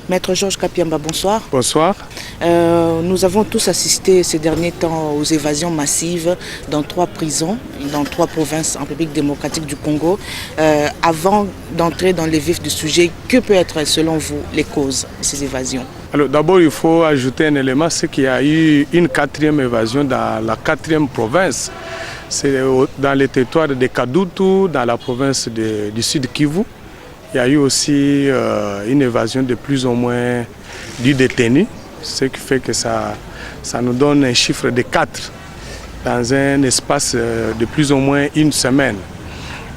Maître Georges Kapiamba, bonsoir. Bonsoir. Nous avons tous assisté ces derniers temps aux évasions massives dans 3 prisons, dans 3 provinces en République démocratique du Congo. Avant d'entrer dans les vifs du sujet, que peut être selon vous les causes de ces évasions? Alors d'abord, il faut ajouter un élément, c'est qu'il y a eu une 4e évasion dans la 4e province. C'est dans les territoires de Kadutu, dans la province du Sud Kivu. Il y a eu aussi une évasion de plus ou moins 10 détenus, ce qui fait que ça nous donne un chiffre de 4 dans un espace de plus ou moins une semaine.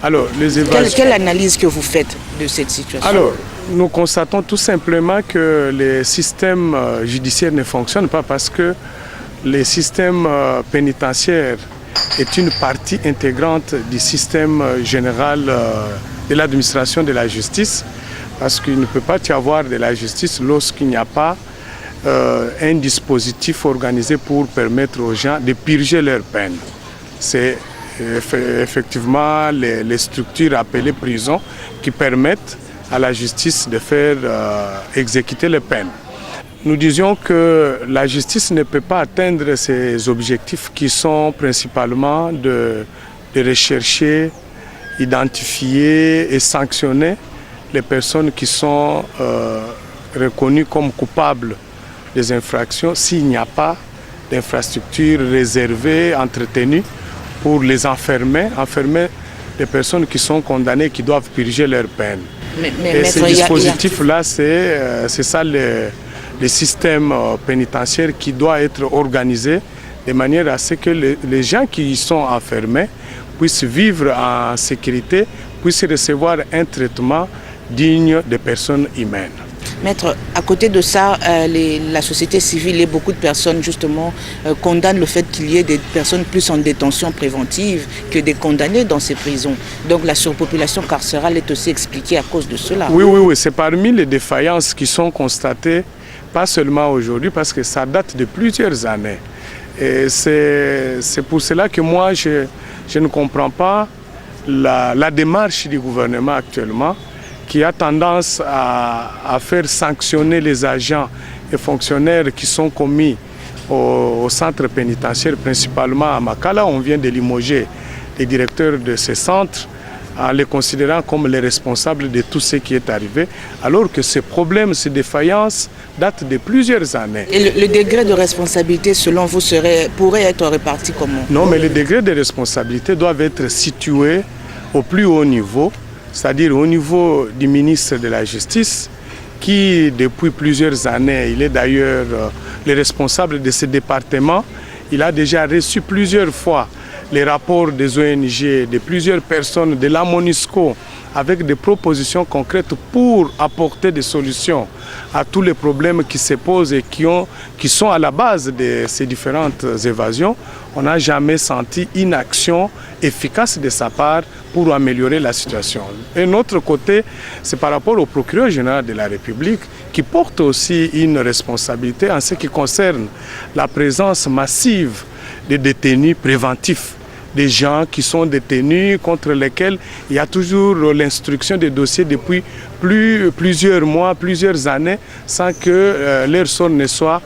Alors, les évasions... Quelle analyse que vous faites de cette situation? Alors, nous constatons tout simplement que les systèmes judiciaires ne fonctionnent pas parce que les systèmes pénitentiaires est une partie intégrante du système général de l'administration de la justice, parce qu'il ne peut pas y avoir de la justice lorsqu'il n'y a pas un dispositif organisé pour permettre aux gens de purger leur peine. C'est effectivement les structures appelées prisons qui permettent à la justice de faire exécuter les peines. Nous disions que la justice ne peut pas atteindre ses objectifs qui sont principalement de rechercher, identifier et sanctionner les personnes qui sont reconnues comme coupables des infractions s'il n'y a pas d'infrastructures réservées, entretenues pour les enfermer les personnes qui sont condamnées, qui doivent purger leur peine. Et ce dispositif-là, c'est ça le système pénitentiaire qui doit être organisé de manière à ce que les gens qui y sont enfermés puissent vivre en sécurité, puissent recevoir un traitement digne des personnes humaines. Maître, à côté de ça, la société civile et beaucoup de personnes justement condamnent le fait qu'il y ait des personnes plus en détention préventive que des condamnés dans ces prisons. Donc la surpopulation carcérale est aussi expliquée à cause de cela. Oui, c'est parmi les défaillances qui sont constatées, pas seulement aujourd'hui, parce que ça date de plusieurs années. Et c'est pour cela que moi, je ne comprends pas la démarche du gouvernement actuellement, qui a tendance à faire sanctionner les agents et fonctionnaires qui sont commis au centre pénitentiaire, principalement à Makala. On vient de limoger les directeurs de ces centres en les considérant comme les responsables de tout ce qui est arrivé, alors que ces problèmes, ces défaillances datent de plusieurs années. Et le degré de responsabilité, selon vous, pourrait être réparti comment? Non, mais les degrés de responsabilité doivent être situés au plus haut niveau, c'est-à-dire au niveau du ministre de la Justice, qui depuis plusieurs années, il est d'ailleurs le responsable de ce département. Il a déjà reçu plusieurs fois les rapports des ONG, de plusieurs personnes, de la MONUSCO, avec des propositions concrètes pour apporter des solutions à tous les problèmes qui se posent et qui sont à la base de ces différentes évasions. On n'a jamais senti une action efficace de sa part pour améliorer la situation. Et notre côté, c'est par rapport au procureur général de la République qui porte aussi une responsabilité en ce qui concerne la présence massive des détenus préventifs, des gens qui sont détenus contre lesquels il y a toujours l'instruction des dossiers depuis plusieurs mois, plusieurs années, sans que leur sort ne soit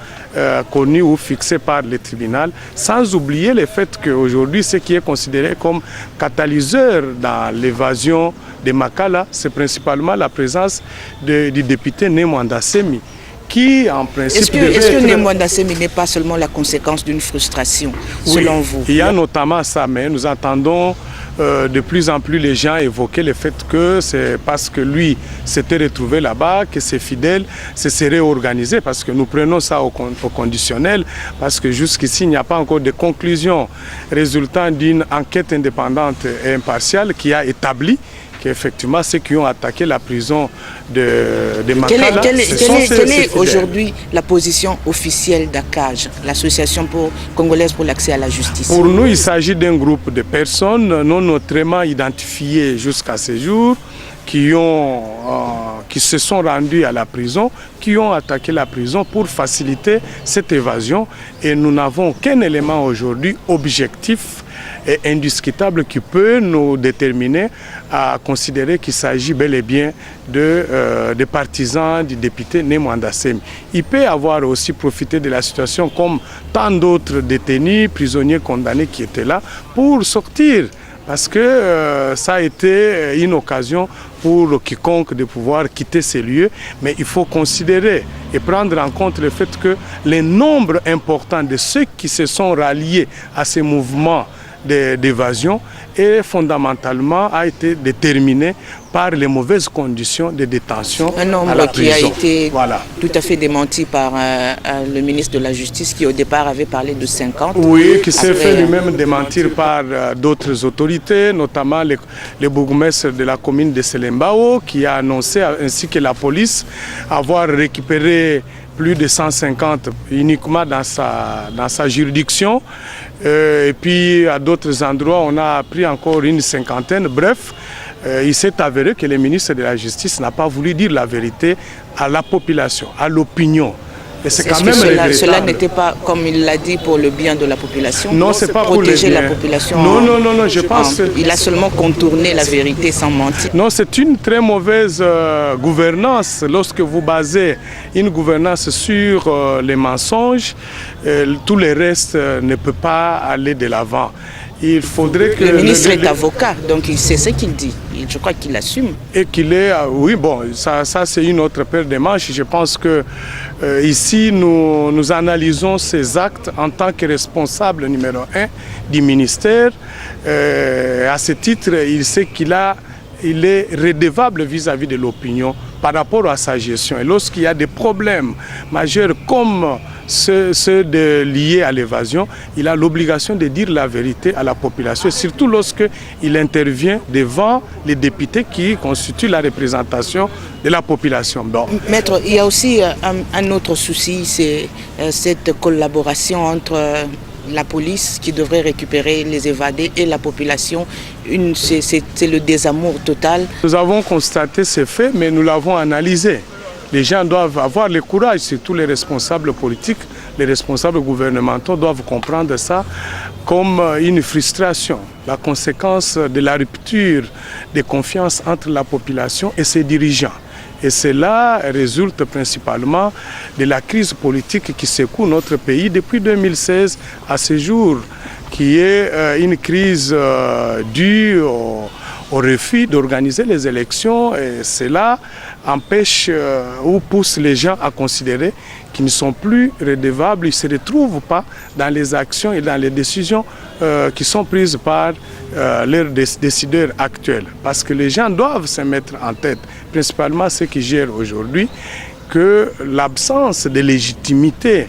connu ou fixé par le tribunal, sans oublier le fait qu'aujourd'hui, ce qui est considéré comme catalyseur dans l'évasion de Makala, c'est principalement la présence du député Nemwanda Semi, qui en principe Est-ce que Nemwanda Semi n'est pas seulement la conséquence d'une frustration, selon vous? Il y a notamment ça, mais nous entendons de plus en plus les gens évoquer le fait que c'est parce que lui s'était retrouvé là-bas, que ses fidèles se seraient organisés, parce que nous prenons ça au conditionnel, parce que jusqu'ici, il n'y a pas encore de conclusion résultant d'une enquête indépendante et impartiale qui a établi qu'effectivement ceux qui ont attaqué la prison de Makala... Quelle est aujourd'hui la position officielle d'ACAJ, l'association congolaise pour l'accès à la justice? Pour nous, il s'agit d'un groupe de personnes non notamment identifiées jusqu'à ce jour, qui se sont rendus à la prison, qui ont attaqué la prison pour faciliter cette évasion. Et nous n'avons qu'un élément aujourd'hui objectif est indiscutable qui peut nous déterminer à considérer qu'il s'agit bel et bien des partisans du député Némanda Semi. Il peut avoir aussi profité de la situation comme tant d'autres détenus, prisonniers condamnés qui étaient là pour sortir. Parce que ça a été une occasion pour quiconque de pouvoir quitter ces lieux. Mais il faut considérer et prendre en compte le fait que le nombre important de ceux qui se sont ralliés à ces mouvements d'évasion et fondamentalement a été déterminé par les mauvaises conditions de détention à la prison. Un nombre qui a été tout à fait démenti par le ministre de la Justice qui au départ avait parlé de 50. Oui, qui s'est fait lui-même démentir par d'autres autorités, notamment le bourgmestre de la commune de Selembao qui a annoncé, ainsi que la police, avoir récupéré plus de 150 uniquement dans sa juridiction. Et puis à d'autres endroits, on a appris encore une cinquantaine. Bref, il s'est avéré que le ministre de la Justice n'a pas voulu dire la vérité à la population, à l'opinion. Et c'est quand même cela n'était pas, comme il l'a dit, pour le bien de la population. Non, c'est pas protéger la population. Non, je pense. Il a seulement contourné la vérité sans mentir. Non, c'est une très mauvaise gouvernance. Lorsque vous basez une gouvernance sur les mensonges, tout le reste ne peut pas aller de l'avant. Il faudrait que... Le ministre est avocat, donc il sait ce qu'il dit. Je crois qu'il assume. Et qu'il est... Oui, bon, ça c'est une autre paire de manches. Je pense que ici, nous analysons ces actes en tant que responsable numéro 1 du ministère. À ce titre, il sait qu'il est redevable vis-à-vis de l'opinion par rapport à sa gestion. Et lorsqu'il y a des problèmes majeurs comme ceux liés à l'évasion, il a l'obligation de dire la vérité à la population, et surtout lorsqu'il intervient devant les députés qui constituent la représentation de la population. Bon. Maître, il y a aussi un autre souci, c'est cette collaboration entre la police qui devrait récupérer les évadés et la population. C'est le désamour total. Nous avons constaté ces faits, mais nous l'avons analysé. Les gens doivent avoir le courage, surtout les responsables politiques, les responsables gouvernementaux doivent comprendre ça comme une frustration, la conséquence de la rupture de confiance entre la population et ses dirigeants. Et cela résulte principalement de la crise politique qui secoue notre pays depuis 2016 à ce jour, qui est une crise due au refus d'organiser les élections, et cela empêche ou pousse les gens à considérer qu'ils ne sont plus redevables, ils ne se retrouvent pas dans les actions et dans les décisions qui sont prises par leurs décideurs actuels. Parce que les gens doivent se mettre en tête, principalement ceux qui gèrent aujourd'hui, que l'absence de légitimité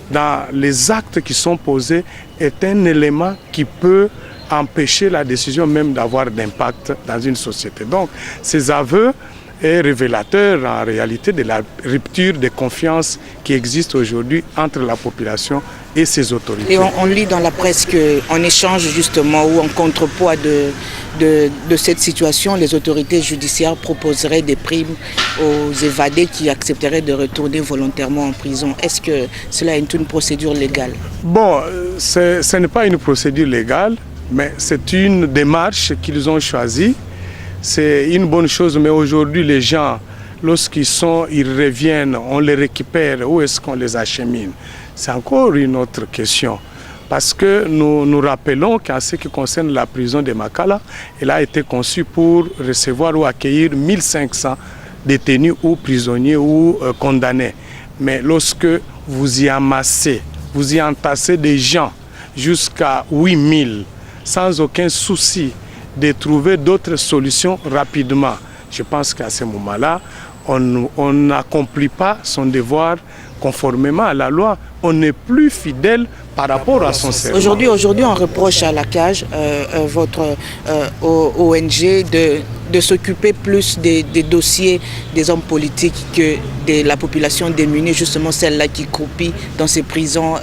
dans les actes qui sont posés est un élément qui peut empêcher la décision même d'avoir d'impact dans une société. Donc, ces aveux est révélateur en réalité de la rupture de confiance qui existe aujourd'hui entre la population et ses autorités. Et on lit dans la presse qu'en échange justement ou en contrepoids de cette situation, les autorités judiciaires proposeraient des primes aux évadés qui accepteraient de retourner volontairement en prison. Est-ce que cela est une procédure légale? Bon, ce n'est pas une procédure légale, mais c'est une démarche qu'ils ont choisie. C'est une bonne chose, mais aujourd'hui, les gens, lorsqu'ils reviennent, on les récupère, où est-ce qu'on les achemine? C'est encore une autre question. Parce que nous rappelons qu'en ce qui concerne la prison de Makala, elle a été conçue pour recevoir ou accueillir 1500 détenus ou prisonniers ou condamnés. Mais lorsque vous y amassez, vous y entassez des gens jusqu'à 8000, sans aucun souci de trouver d'autres solutions rapidement. Je pense qu'à ce moment-là, on n'accomplit pas son devoir conformément à la loi. On n'est plus fidèle par rapport à son serment. Aujourd'hui, on reproche à la CAJ, votre ONG, de s'occuper plus des dossiers des hommes politiques que de la population démunie, justement celle-là qui croupit dans ces prisons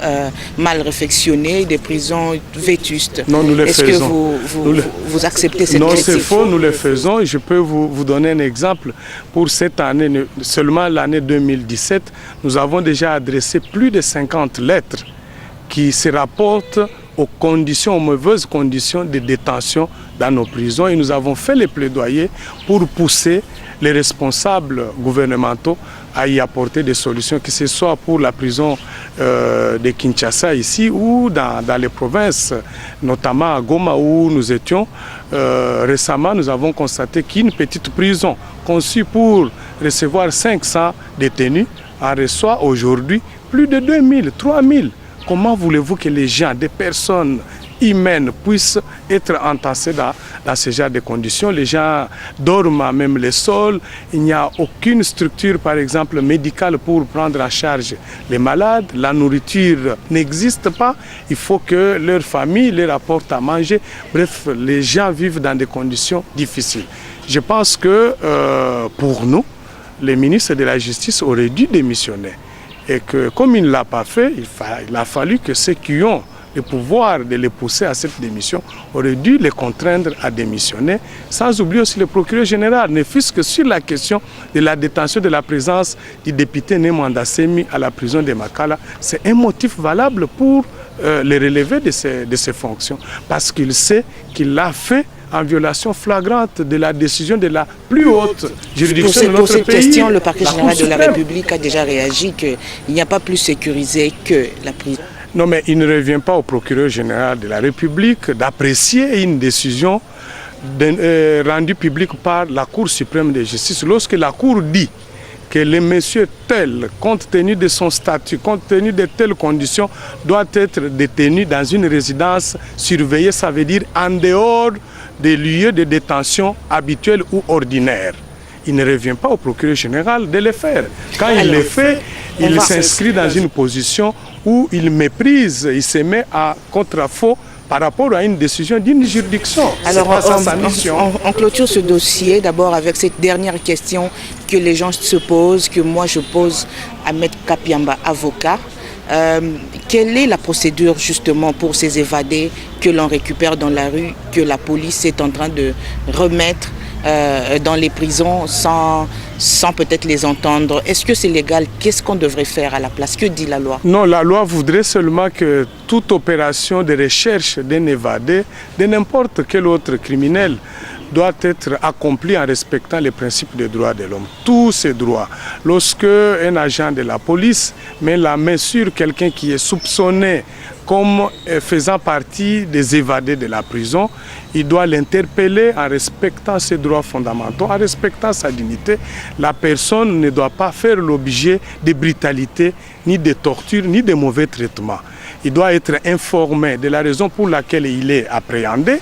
mal réfectionnées, des prisons vétustes. Non, nous les faisons. Est-ce que vous acceptez cette critique? Non, c'est faux, nous le faisons. Et je peux vous donner un exemple. Pour cette année, seulement l'année 2017, nous avons déjà adressé plus de 50 lettres qui se rapportent aux mauvaises conditions de détention dans nos prisons. Et nous avons fait les plaidoyers pour pousser les responsables gouvernementaux à y apporter des solutions, que ce soit pour la prison de Kinshasa ici ou dans les provinces, notamment à Goma où nous étions. Récemment, nous avons constaté qu'une petite prison conçue pour recevoir 500 détenus en reçoit aujourd'hui plus de 2000, 3000. Comment voulez-vous que les gens, des personnes humaines puissent être entassés dans ce genre de conditions? Les gens dorment à même le sol. Il n'y a aucune structure, par exemple, médicale pour prendre en charge les malades. La nourriture n'existe pas. Il faut que leur famille leur apporte à manger. Bref, les gens vivent dans des conditions difficiles. Je pense que pour nous, les ministres de la Justice auraient dû démissionner. Et que comme il ne l'a pas fait, il a fallu que ceux qui ont le pouvoir de les pousser à cette démission auraient dû les contraindre à démissionner, sans oublier aussi le procureur général, ne fût-ce que sur la question de la détention de la présence du député Nemanda Semi à la prison de Makala. C'est un motif valable pour les relever de ses fonctions, parce qu'il sait qu'il l'a fait en violation flagrante de la décision de la plus haute juridiction de notre pays. Pour cette question, le parquet général de la République a déjà réagi qu'il n'y a pas plus sécurisé que la prison. Non, mais il ne revient pas au procureur général de la République d'apprécier une décision rendue publique par la Cour suprême de justice. Lorsque la Cour dit que le monsieur tel, compte tenu de son statut, compte tenu de telles conditions, doit être détenu dans une résidence surveillée, ça veut dire en dehors des lieux de détention habituels ou ordinaires. Il ne revient pas au procureur général de le faire. Quand il le fait, il s'inscrit dans une position où il méprise, il se met à contre-faux par rapport à une décision d'une juridiction. Alors, on clôture ce dossier d'abord avec cette dernière question que les gens se posent, que moi je pose à Maître Kapiamba, avocat. Quelle est la procédure justement pour ces évadés que l'on récupère dans la rue, que la police est en train de remettre dans les prisons sans peut-être les entendre? Est-ce que c'est légal? Qu'est-ce qu'on devrait faire à la place? Que dit la loi? Non, la loi voudrait seulement que toute opération de recherche d'un évadé, de n'importe quel autre criminel, doit être accompli en respectant les principes des droits de l'homme. Tous ces droits. Lorsque un agent de la police met la main sur quelqu'un qui est soupçonné comme faisant partie des évadés de la prison, il doit l'interpeller en respectant ses droits fondamentaux, en respectant sa dignité. La personne ne doit pas faire l'objet de brutalité, ni de torture, ni de mauvais traitements. Il doit être informé de la raison pour laquelle il est appréhendé,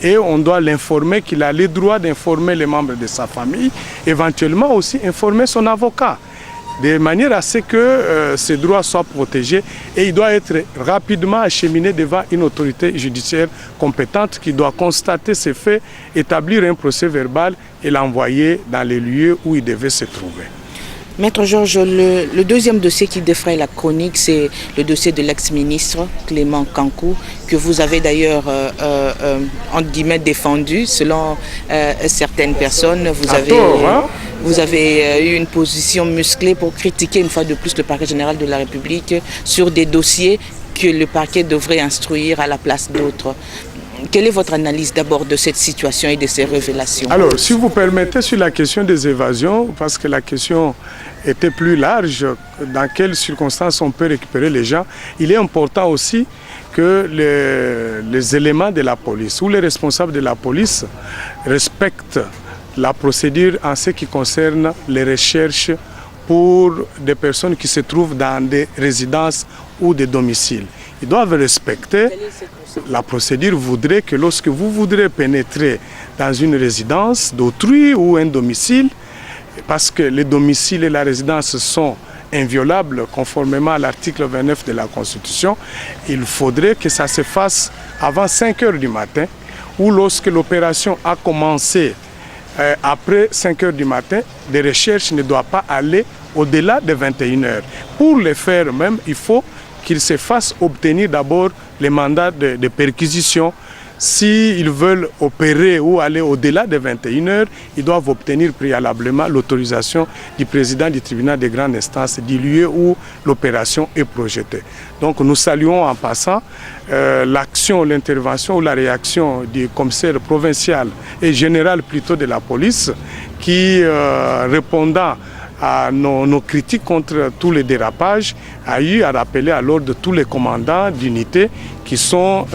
et on doit l'informer qu'il a le droit d'informer les membres de sa famille, éventuellement aussi informer son avocat, de manière à ce que ces droits soient protégés, et il doit être rapidement acheminé devant une autorité judiciaire compétente qui doit constater ces faits, établir un procès verbal et l'envoyer dans les lieux où il devait se trouver. Maître Georges, le deuxième dossier qui défraye la chronique, c'est le dossier de l'ex-ministre Clément Kankou, que vous avez d'ailleurs, entre guillemets, défendu, selon certaines personnes. Vous avez eu une position musclée pour critiquer une fois de plus le parquet général de la République sur des dossiers que le parquet devrait instruire à la place d'autres. Quelle est votre analyse d'abord de cette situation et de ces révélations? Alors, si vous permettez, sur la question des évasions, parce que la question était plus large, dans quelles circonstances on peut récupérer les gens, il est important aussi que les éléments de la police ou les responsables de la police respectent la procédure en ce qui concerne les recherches pour des personnes qui se trouvent dans des résidences ou des domiciles. Ils doivent respecter. La procédure voudrait que lorsque vous voudrez pénétrer dans une résidence d'autrui ou un domicile, parce que les domiciles et la résidence sont inviolables conformément à l'article 29 de la Constitution, il faudrait que ça se fasse avant 5 heures du matin, ou lorsque l'opération a commencé après 5 heures du matin, des recherches ne doivent pas aller au-delà de 21 heures. Pour le faire même, il faut qu'il se fasse obtenir d'abord les mandats de perquisition s'ils veulent opérer ou aller au-delà des 21 heures, ils doivent obtenir préalablement l'autorisation du président du tribunal de grande instance du lieu où l'opération est projetée. Donc nous saluons en passant l'action, l'intervention ou la réaction du commissaire provincial et général plutôt de la police qui, répondant à nos critiques contre tous les dérapages, a eu à rappeler à l'ordre tous les commandants d'unités qui sont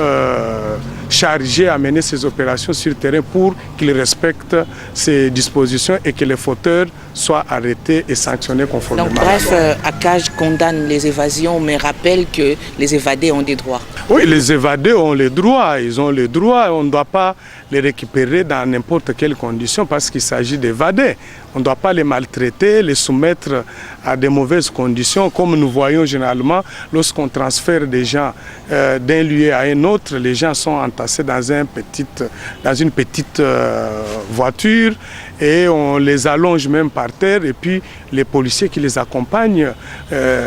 chargés à mener ces opérations sur terrain pour qu'ils respectent ces dispositions et que les fauteurs soient arrêtés et sanctionnés conformément. Donc bref, ACAJ condamne les évasions mais rappelle que les évadés ont des droits. Oui, les évadés ont les droits, ils ont les droits, on ne doit pas les récupérer dans n'importe quelle condition parce qu'il s'agit d'évader. On ne doit pas les maltraiter, les soumettre à de mauvaises conditions comme nous voyons généralement lorsqu'on transfère des gens d'un lieu à un autre, les gens sont entassés dans une petite voiture et on les allonge même par terre et puis les policiers qui les accompagnent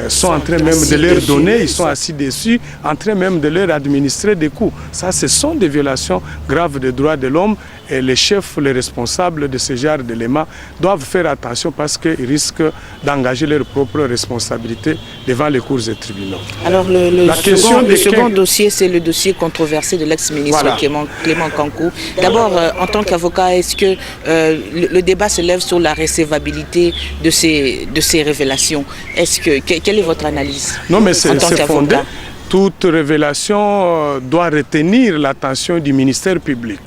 sont en train même de leur donner, ils sont assis dessus, en train même de leur administrer des coups. Ça, ce sont des violations graves des droits de l'homme et les chefs, les responsables de ce genre d'éléments doivent faire attention parce qu'ils risquent d'engager leurs propres responsabilités devant les cours et tribunaux. Alors le second dossier, c'est le dossier controversé de l'ex-ministre Clément Kankou. D'abord, en tant qu'avocat, est-ce que le débat se lève sur la recevabilité de ces révélations? Quelle est votre analyse? Non, mais c'est fondé. Toute révélation doit retenir l'attention du ministère public.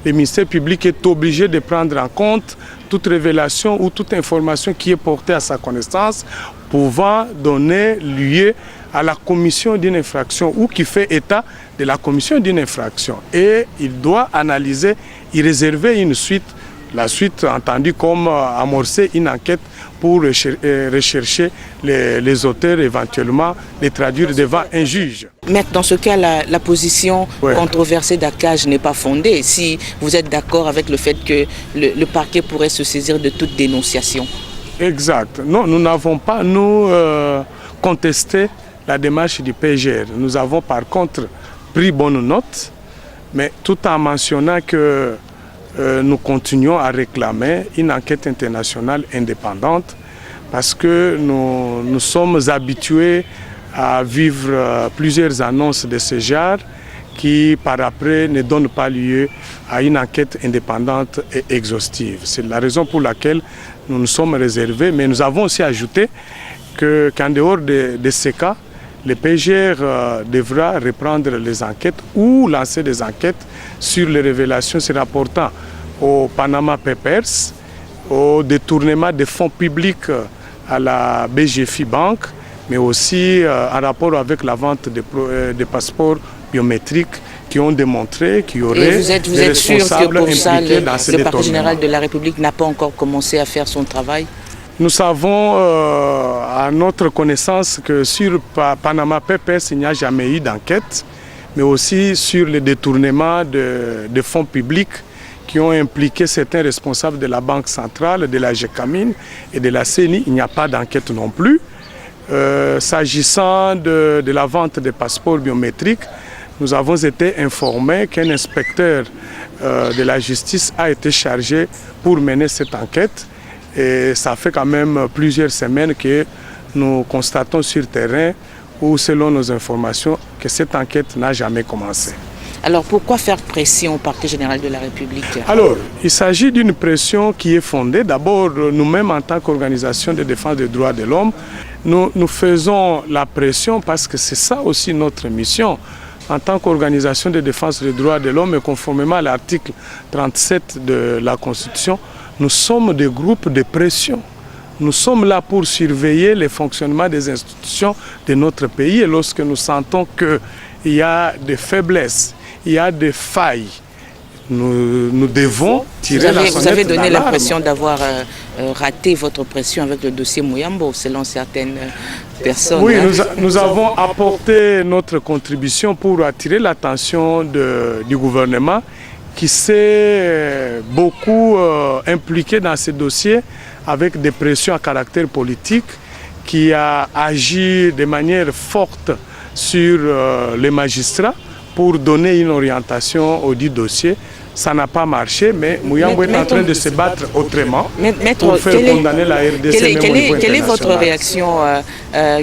Le ministère public est obligé de prendre en compte toute révélation ou toute information qui est portée à sa connaissance pouvant donner lieu à la commission d'une infraction ou qui fait état de la commission d'une infraction. Et il doit analyser, y réserver une suite, la suite entendue comme amorcer une enquête pour rechercher les auteurs, éventuellement les traduire devant un juge. Maître, dans ce cas, la position controversée d'ACAJ n'est pas fondée. Si vous êtes d'accord avec le fait que le parquet pourrait se saisir de toute dénonciation. Exact. Non, nous n'avons pas, contesté la démarche du PGR. Nous avons par contre pris bonne note, mais tout en mentionnant que nous continuons à réclamer une enquête internationale indépendante parce que nous sommes habitués à vivre plusieurs annonces de ce genre qui par après ne donnent pas lieu à une enquête indépendante et exhaustive. C'est la raison pour laquelle nous nous sommes réservés, mais nous avons aussi ajouté qu'en dehors de ces cas, le PGR devra reprendre les enquêtes ou lancer des enquêtes sur les révélations se rapportant au Panama Papers, au détournement des fonds publics à la BGFI Bank, mais aussi en rapport avec la vente des passeports biométriques qui ont démontré qu'il y aurait des responsables impliqués dans ces détournements. Le parquet général de la République n'a pas encore commencé à faire son travail? Nous savons à notre connaissance que sur Panama Papers, il n'y a jamais eu d'enquête, mais aussi sur le détournement de fonds publics qui ont impliqué certains responsables de la Banque centrale, de la GECAMIN et de la CENI. Il n'y a pas d'enquête non plus. S'agissant de la vente des passeports biométriques, nous avons été informés qu'un inspecteur de la justice a été chargé pour mener cette enquête. Et ça fait quand même plusieurs semaines que nous constatons sur terrain ou selon nos informations que cette enquête n'a jamais commencé. Alors pourquoi faire pression au parquet général de la République? Alors, il s'agit d'une pression qui est fondée. D'abord, nous-mêmes en tant qu'organisation de défense des droits de l'homme, nous faisons la pression parce que c'est ça aussi notre mission. En tant qu'organisation de défense des droits de l'homme et conformément à l'article 37 de la Constitution, nous sommes des groupes de pression. Nous sommes là pour surveiller le fonctionnement des institutions de notre pays et lorsque nous sentons qu'il y a des faiblesses, il y a des failles, nous devons tirer la sonnette d'alarme. Vous avez donné l'impression d'avoir raté votre pression avec le dossier Mouyambo, selon certaines personnes. Oui, nous avons apporté notre contribution pour attirer l'attention du gouvernement qui s'est beaucoup impliqué dans ce dossier avec des pressions à caractère politique, qui a agi de manière forte sur les magistrats pour donner une orientation au dit dossier. Ça n'a pas marché, mais Mouyambo est en train de se battre autrement pour faire condamner la RDC. Quelle est votre réaction?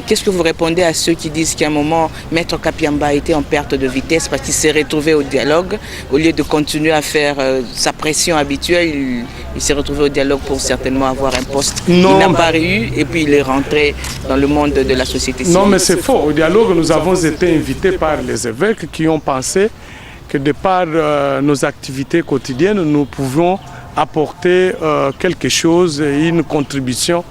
Qu'est-ce que vous répondez à ceux qui disent qu'à un moment, Maître Kapiamba a été en perte de vitesse parce qu'il s'est retrouvé au dialogue? Au lieu de continuer à faire sa pression habituelle, il s'est retrouvé au dialogue pour certainement avoir un poste qu'il n'a pas eu et puis il est rentré dans le monde de la société civile. Non, mais c'est faux. Au dialogue, nous avons été invités par les évêques qui ont pensé que de par nos activités quotidiennes, nous pouvons apporter quelque chose, une contribution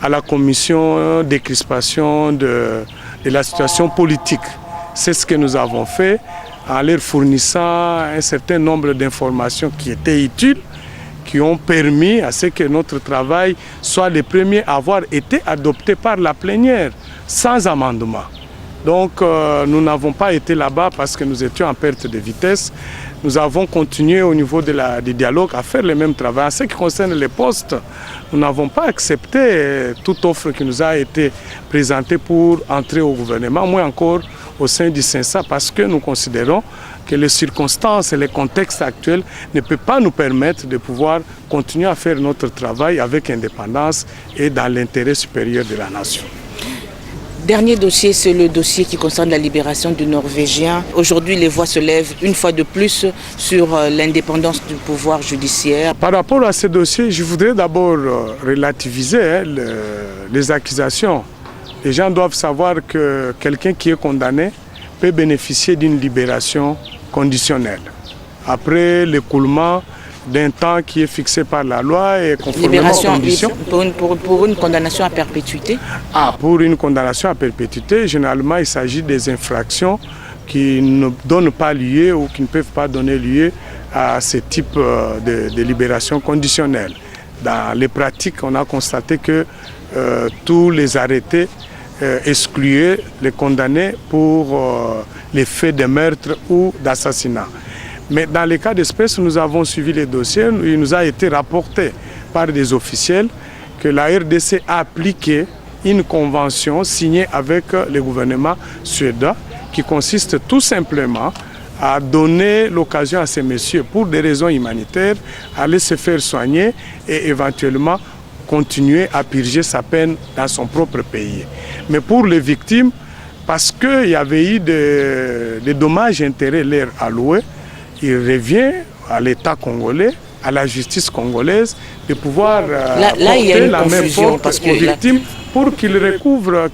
à la commission décrispation de la situation politique. C'est ce que nous avons fait en leur fournissant un certain nombre d'informations qui étaient utiles, qui ont permis à ce que notre travail soit le premier à avoir été adopté par la plénière, sans amendement. Donc nous n'avons pas été là-bas parce que nous étions en perte de vitesse. Nous avons continué au niveau du dialogue à faire le même travail. En ce qui concerne les postes, nous n'avons pas accepté toute offre qui nous a été présentée pour entrer au gouvernement, moins encore au sein du CENSA, parce que nous considérons que les circonstances et les contextes actuels ne peuvent pas nous permettre de pouvoir continuer à faire notre travail avec indépendance et dans l'intérêt supérieur de la nation. Dernier dossier, c'est le dossier qui concerne la libération du Norvégien. Aujourd'hui, les voix se lèvent une fois de plus sur l'indépendance du pouvoir judiciaire. Par rapport à ce dossier, je voudrais d'abord relativiser les accusations. Les gens doivent savoir que quelqu'un qui est condamné peut bénéficier d'une libération conditionnelle. Après l'écoulement d'un temps qui est fixé par la loi et conformément aux conditions. Pour une condamnation à perpétuité? Pour une condamnation à perpétuité, généralement il s'agit des infractions qui ne donnent pas lieu ou qui ne peuvent pas donner lieu à ce type de libération conditionnelle. Dans les pratiques, on a constaté que tous les arrêtés excluaient les condamnés pour les faits de meurtre ou d'assassinat. Mais dans les cas d'espèce, nous avons suivi les dossiers. Il nous a été rapporté par des officiels que la RDC a appliqué une convention signée avec le gouvernement suédois qui consiste tout simplement à donner l'occasion à ces messieurs, pour des raisons humanitaires, à aller se faire soigner et éventuellement continuer à purger sa peine dans son propre pays. Mais pour les victimes, parce qu'il y avait eu des dommages intérêts leur alloués, il revient à l'État congolais, à la justice congolaise, de pouvoir porter la même force aux victimes pour qu'ils recouvrent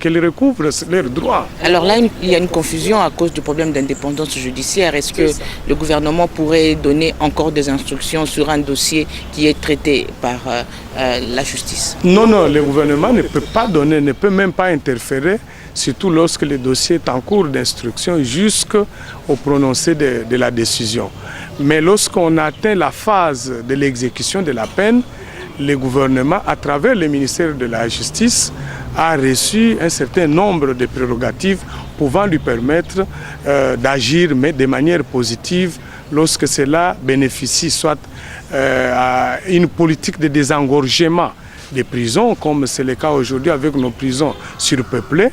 leurs droits. Alors là, il y a une confusion à cause du problème d'indépendance judiciaire. Est-ce que le gouvernement pourrait donner encore des instructions sur un dossier qui est traité par la justice? Non, le gouvernement ne peut pas donner, ne peut même pas interférer, surtout lorsque le dossier est en cours d'instruction jusqu'au prononcé de la décision. Mais lorsqu'on atteint la phase de l'exécution de la peine, le gouvernement, à travers le ministère de la Justice, a reçu un certain nombre de prérogatives pouvant lui permettre d'agir, mais de manière positive, lorsque cela bénéficie soit à une politique de désengorgement des prisons, comme c'est le cas aujourd'hui avec nos prisons surpeuplées.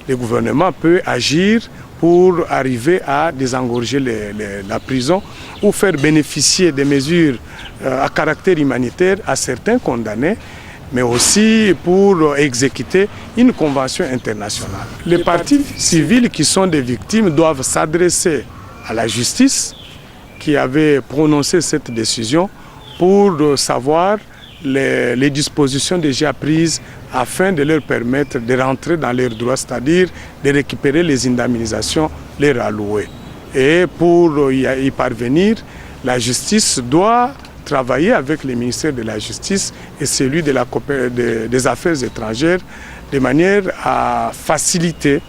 Le gouvernement peut agir pour arriver à désengorger la prison ou faire bénéficier des mesures à caractère humanitaire à certains condamnés, mais aussi pour exécuter une convention internationale. Les parties civiles qui sont des victimes doivent s'adresser à la justice qui avait prononcé cette décision pour savoir les dispositions déjà prises afin de leur permettre de rentrer dans leurs droits, c'est-à-dire de récupérer les indemnisations leur allouées. Et pour y parvenir, la justice doit travailler avec le ministère de la Justice et celui des Affaires étrangères de manière à faciliter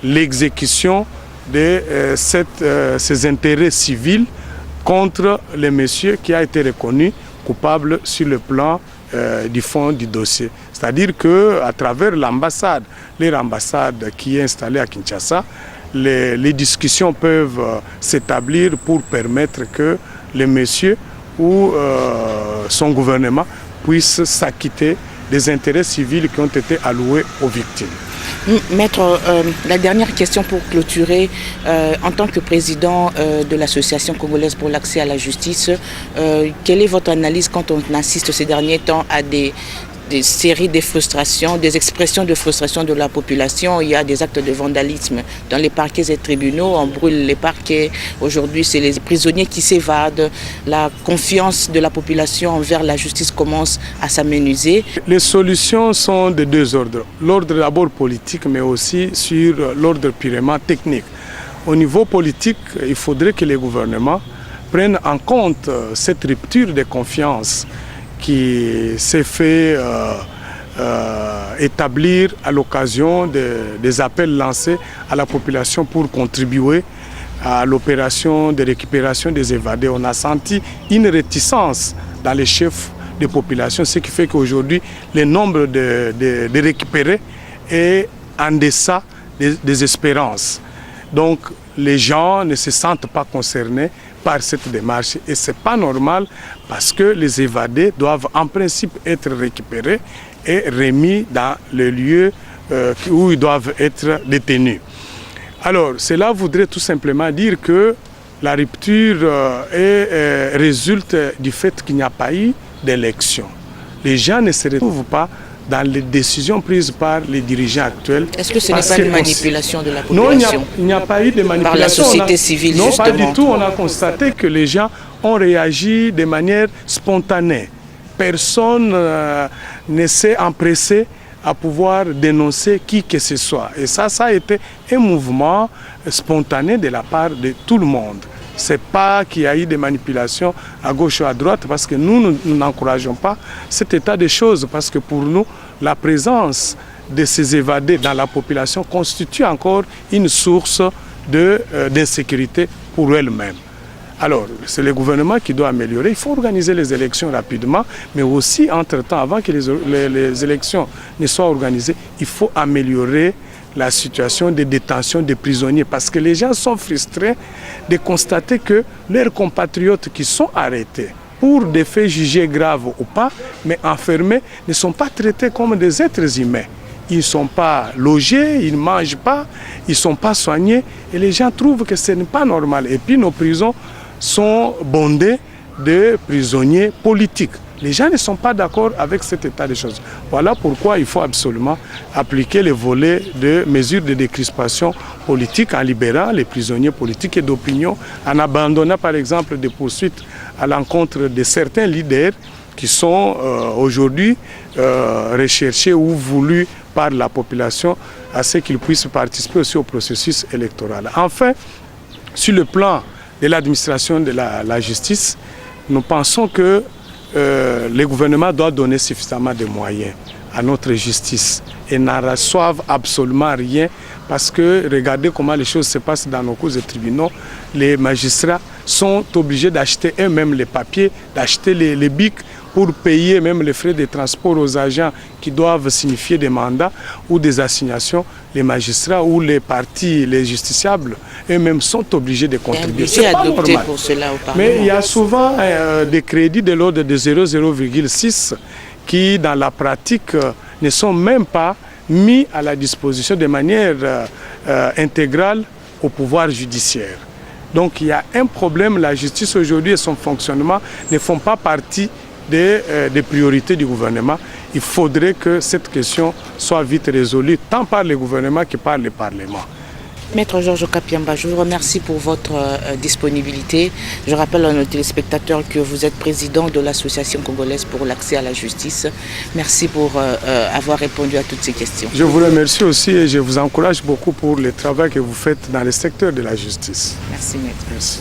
l'exécution de ces intérêts civils contre le monsieur qui a été reconnu coupable sur le plan du fond du dossier. C'est-à-dire qu'à travers l'ambassade, leur ambassade qui est installée à Kinshasa, les discussions peuvent s'établir pour permettre que le monsieur ou son gouvernement puisse s'acquitter des intérêts civils qui ont été alloués aux victimes. Maître, la dernière question pour clôturer. En tant que président de l'Association congolaise pour l'accès à la justice, quelle est votre analyse quand on assiste ces derniers temps à des séries de frustrations, des expressions de frustration de la population? Il y a des actes de vandalisme dans les parquets et tribunaux, on brûle les parquets. Aujourd'hui, c'est les prisonniers qui s'évadent. La confiance de la population envers la justice commence à s'amenuiser. Les solutions sont de deux ordres. L'ordre d'abord politique, mais aussi sur l'ordre purement technique. Au niveau politique, il faudrait que les gouvernements prennent en compte cette rupture de confiance qui s'est fait établir à l'occasion des appels lancés à la population pour contribuer à l'opération de récupération des évadés. On a senti une réticence dans les chefs de population, ce qui fait qu'aujourd'hui, le nombre de récupérés est en deçà des espérances. Donc, les gens ne se sentent pas concernés par cette démarche et ce n'est pas normal parce que les évadés doivent en principe être récupérés et remis dans le lieu où ils doivent être détenus. Alors cela voudrait tout simplement dire que la rupture résulte du fait qu'il n'y a pas eu d'élection. Les gens ne se retrouvent pas dans les décisions prises par les dirigeants actuels. Est-ce que ce n'est pas une manipulation de la population? Non, il n'y a pas eu de manipulation. Par la société civile, non, justement. pas du tout. On a constaté que les gens ont réagi de manière spontanée. Personne ne s'est empressé à pouvoir dénoncer qui que ce soit. Et ça a été un mouvement spontané de la part de tout le monde. Ce n'est pas qu'il y a eu des manipulations à gauche ou à droite, parce que nous n'encourageons pas cet état de choses, parce que pour nous, la présence de ces évadés dans la population constitue encore une source d'insécurité pour elles-mêmes. Alors, c'est le gouvernement qui doit améliorer. Il faut organiser les élections rapidement, mais aussi, entre-temps, avant que les élections ne soient organisées, il faut améliorer la situation de détention des prisonniers, parce que les gens sont frustrés de constater que leurs compatriotes qui sont arrêtés pour des faits jugés graves ou pas, mais enfermés, ne sont pas traités comme des êtres humains. Ils ne sont pas logés, ils ne mangent pas, ils ne sont pas soignés, et les gens trouvent que ce n'est pas normal. Et puis nos prisons sont bondées de prisonniers politiques. Les gens ne sont pas d'accord avec cet état de choses. Voilà pourquoi il faut absolument appliquer les volets de mesures de décrispation politique en libérant les prisonniers politiques et d'opinion, en abandonnant par exemple des poursuites à l'encontre de certains leaders qui sont aujourd'hui recherchés ou voulus par la population à ce qu'ils puissent participer aussi au processus électoral. Enfin, sur le plan de l'administration de la justice, nous pensons que les gouvernements doivent donner suffisamment de moyens à notre justice et n'en reçoivent absolument rien, parce que regardez comment les choses se passent dans nos cours de tribunaux. Les magistrats sont obligés d'acheter eux-mêmes les papiers, d'acheter les bics pour payer même les frais de transport aux agents qui doivent signifier des mandats ou des assignations. Les magistrats ou les partis, les justiciables, eux-mêmes sont obligés de contribuer. C'est pas normal. Pour cela au Parlement. Mais il y a souvent des crédits de l'ordre de 0,6 qui, dans la pratique, ne sont même pas mis à la disposition de manière intégrale au pouvoir judiciaire. Donc il y a un problème. La justice aujourd'hui et son fonctionnement ne font pas partie des priorités du gouvernement. Il faudrait que cette question soit vite résolue, tant par le gouvernement que par le Parlement. Maître Georges Kapiamba, je vous remercie pour votre disponibilité. Je rappelle à nos téléspectateurs que vous êtes président de l'Association congolaise pour l'accès à la justice. Merci pour avoir répondu à toutes ces questions. Je vous remercie aussi et je vous encourage beaucoup pour le travail que vous faites dans le secteur de la justice. Merci, maître. Merci.